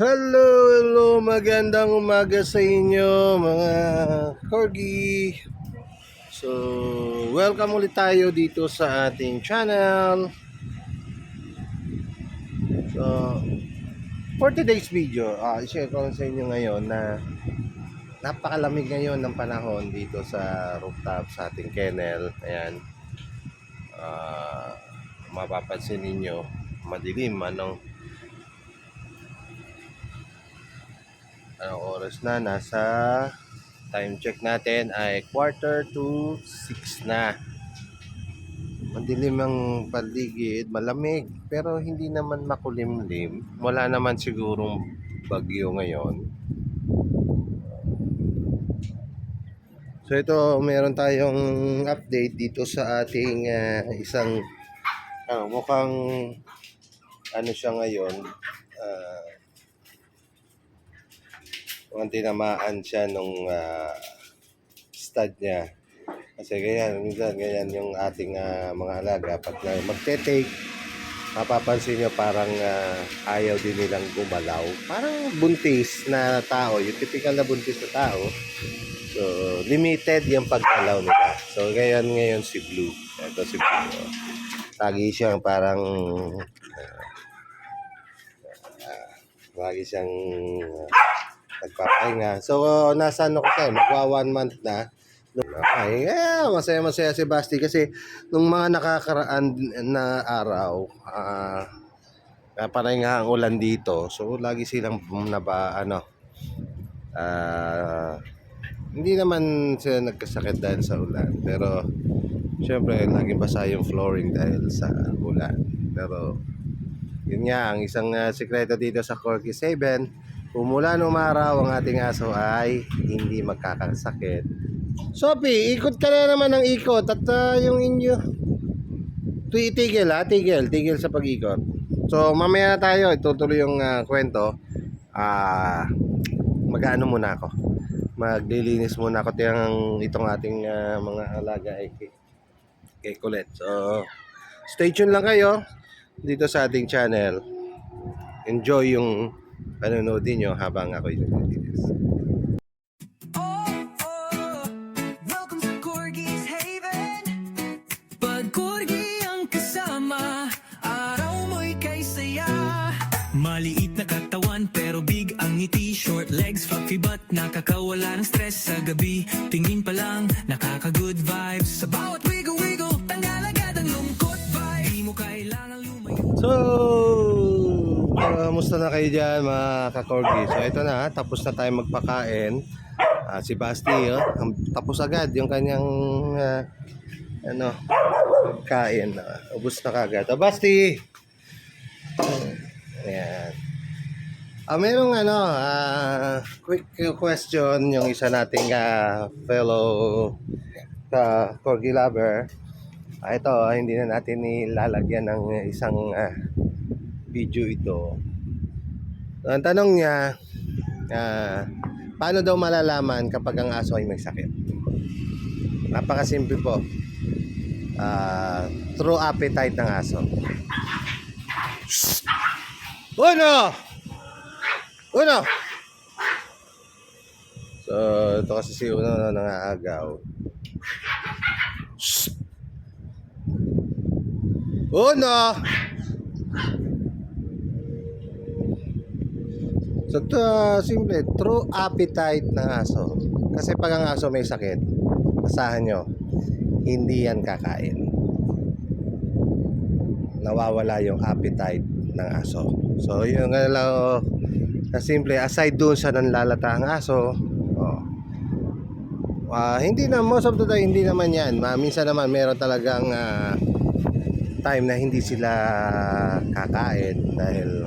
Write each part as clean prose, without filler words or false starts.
Hello, magandang umaga sa inyo mga corgi. So, welcome ulit tayo dito sa ating channel. So, for today's video, i-share ko sa inyo ngayon na napakalamig ngayon ng panahon dito sa rooftop sa ating kennel. Ayan. Mapapansin ninyo, madilim. Anong oras na? Nasa time check natin ay 5:45 na. Madilim ang paligid, malamig, pero hindi naman makulimlim. Wala naman sigurong bagyo ngayon. So ito, meron tayong update dito sa ating isang mukhang ano siya ngayon, mukhang tinamaan siya nung stud niya. Kasi ganyan, minsan ganyan yung ating mga alaga. Pag magte-take, mapapansin nyo parang ayaw din nilang gumalaw. Parang buntis na tao, yung typical na buntis na tao. So, limited yung paggalaw nila. So, ngayon si Blue. Ito si Blue. Lagi siyang parang lagi siyang nagpapahinga. So, nasa ano ko tayo, magwa 1 month na. Ay, masaya-masaya si Basti kasi nung mga nakakaraan na araw, parang nga ang ulan dito. So, lagi silang hindi naman sila nagkasakit dahil sa ulan. Pero, syempre, laging basa yung flooring dahil sa ulan. Pero, yun nga, ang isang sikreto dito sa Corgi 7, kung mula nung umaraw ang ating aso ay hindi magkakasakit. Sophie, ikot ka na naman ng ikot at yung inyo. Tigil sa pag-ikot. So mamaya na tayo, itutuloy yung kwento. Mag-ano muna ako. Maglilinis muna ako itong ating mga alaga ay kay Colette. So stay tuned lang kayo dito sa ating channel. Enjoy yung panonood niyo habang ako yung naglilinis. Maliit na katawan pero big ang ngiti. Short legs, fluffy butt, nakakawala ng stress sa gabi. Tingin pa lang, nakaka-good vibes. Sa bawat wiggle-wiggle, tanggal agad ang lungkot vibe. Di mo kailangan lumayo. So, kamusta na kayo dyan mga kakorgi? So ito na, tapos na tayo magpakain. Si Basti, tapos agad yung kanyang kain. Ubus na kagad. Basti! Ayan. Merong quick question yung isa nating fellow corgi lover. Ito, hindi na natin nilalagyan ng isang video ito. So, ang tanong niya, paano daw malalaman kapag ang aso ay may sakit? Napakasimple po. True appetite ng aso. Uno! So, ito kasi si Uno na nangaagaw. Uno! So, simple. True appetite ng aso. Kasi pag ang aso may sakit, asahan nyo, hindi yan kakain. Nawawala yung appetite ng aso. So, yung na simple, aside doon sa nanlalata ang aso, hindi na, most of the time, hindi naman yan. Minsan naman, meron talagang time na hindi sila kakain dahil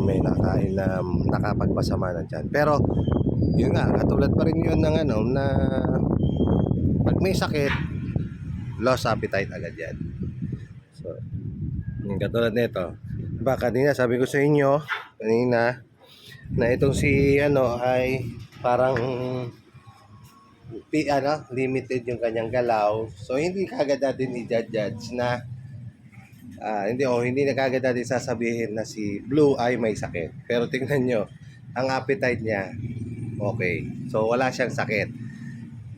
may nakain na nakapagpasama na dyan. Pero, yun nga, katulad pa rin yun ng na pag may sakit, lost appetite agad yan. So, katulad nito. Diba, kanina sabi ko sa inyo, na itong si ay parang limited yung kanyang galaw. So, hindi kagad natin i-judge na hindi na kagad natin sasabihin na si Blue ay may sakit. Pero tingnan nyo, ang appetite niya, okay. So, wala siyang sakit.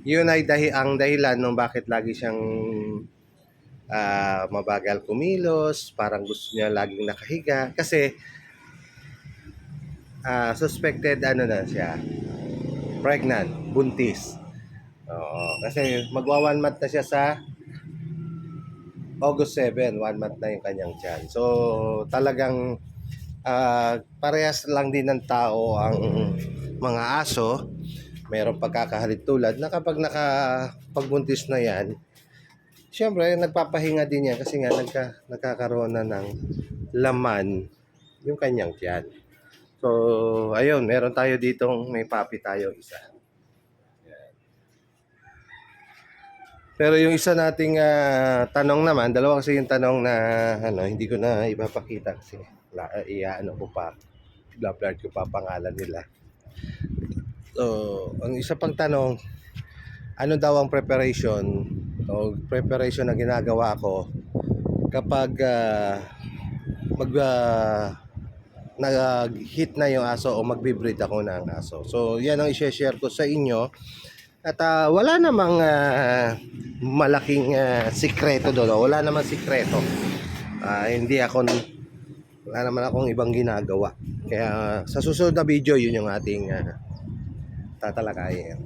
Yun ay ang dahilan ng bakit lagi siyang mabagal kumilos, parang gusto niya laging nakahiga. Kasi, suspected na siya, pregnant, buntis. Oo, kasi magwa 1 month na siya sa August 7, 1 month na yung kanyang tiyan. So, talagang parehas lang din ng tao ang mga aso. Mayroong pagkakahalit tulad na kapag nakapagbuntis na yan, syempre, nagpapahinga din yan kasi nga nagkakaroon na ng laman yung kanyang tiyan. So, ayun, meron tayo ditong may puppy tayo isa. Pero yung isa nating tanong naman, dalawa kasi yung tanong na hindi ko na ipapakita kasi ko pa, blur ko pa pangalan nila. So, ang isa pang tanong, ano daw ang preparation na ginagawa ko kapag nag-hit na yung aso o magbe-breed ako ng aso. So, yan ang i-share ko sa inyo. At wala namang malaking sikreto doon. Wala namang sikreto. Wala naman akong ibang ginagawa. Kaya sa susunod na video, yun yung ating tatalakayin.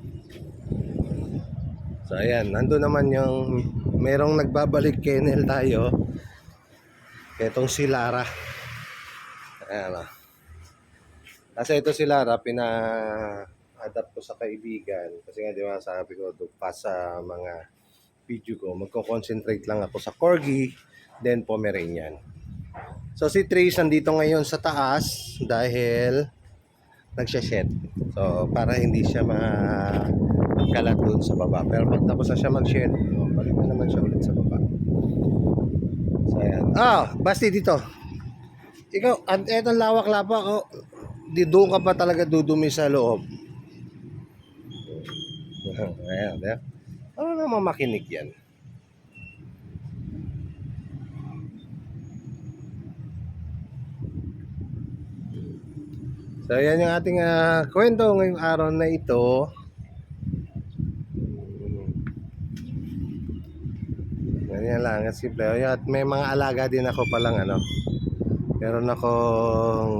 So ayan, nandun naman yung merong nagbabalik kennel tayo. Itong si Lara. Ayan. Kasi ito si Lara, adapt ko sa kaibigan kasi nga di ba sabi ko pa sa mga video ko magko-concentrate lang ako sa Corgi then Pomeranian. So si Trace nandito ngayon sa taas dahil nagsha-shed. So para hindi siya makalat doon sa baba. Pero pag tapos na siya mag-shed, balik na naman siya ulit sa baba. So ayan. Basti dito. Ikaw, etong lawak-lapak doon ka pa talaga dudumi sa loob. Ayan, ayan. Ano naman makinig yan? So, yan yung ating kwento ngayong araw na ito. Ganyan lang, simple. At may mga alaga din ako palang meron akong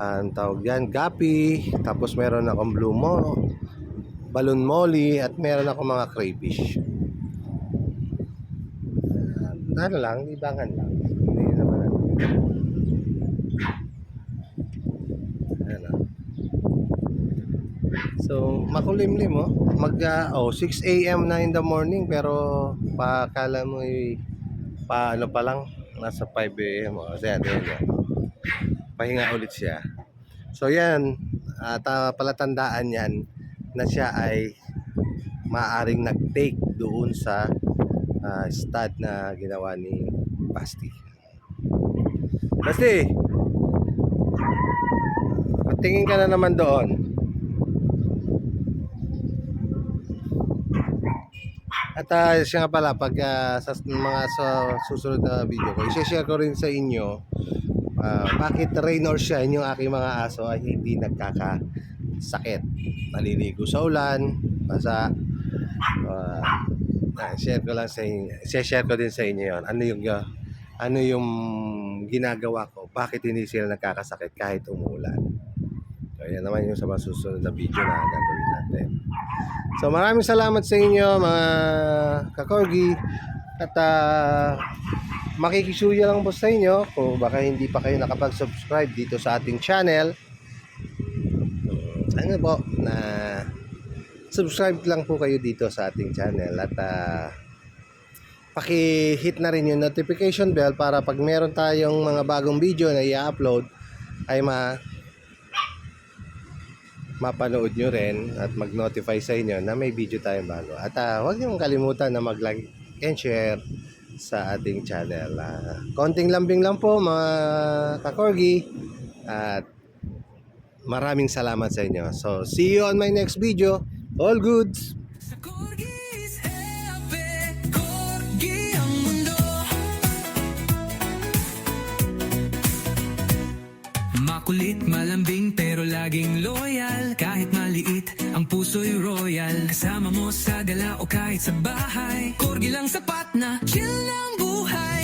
ang tawag yan, gapi. Tapos meron akong balloon molly at meron ako mga crayfish. Libangan lang. Hindi naman So, makulimlim 6 AM na in the morning pero pakala mo paano pa lang nasa 5 AM Ayan. Pahinga ulit siya. So yan, palatandaan yan na siya ay maaring nag-take doon sa stud na ginawa ni Basti. Basti, tingin ka na naman doon. At siya nga pala, pag sa susunod na video ko, i-share ko rin sa inyo bakit rain or shine yung aking mga aso ay hindi nagkakasakit. Naliligo sa ulan, basa. Share ko din sa inyo yon. Ano yung ginagawa ko, bakit hindi sila nagkakasakit kahit umuulan. So yan naman yung sa susunod na video na gagawin natin. So maraming salamat sa inyo mga kakorgi. At makikisuya lang po sa inyo kung baka hindi pa kayo nakapag-subscribe dito sa ating channel. Na subscribe lang po kayo dito sa ating channel at paki-hit na rin yung notification bell para pag meron tayong mga bagong video na i-upload ay mapanood nyo rin at mag-notify sa inyo na may video tayong bago. At huwag nyo kalimutan na mag-like and share sa ating channel. Konting lambing lang po mga kakorgi at maraming salamat sa inyo. So see you on my next video. All goods! Sa Corgi is happy, Corgi ang mundo. Makulit, malambing, pero laging loyal. Kahit maliit, ang puso'y royal. Kasama mo sa gala o kahit sa bahay. Corgi lang sapat na chill ng buhay.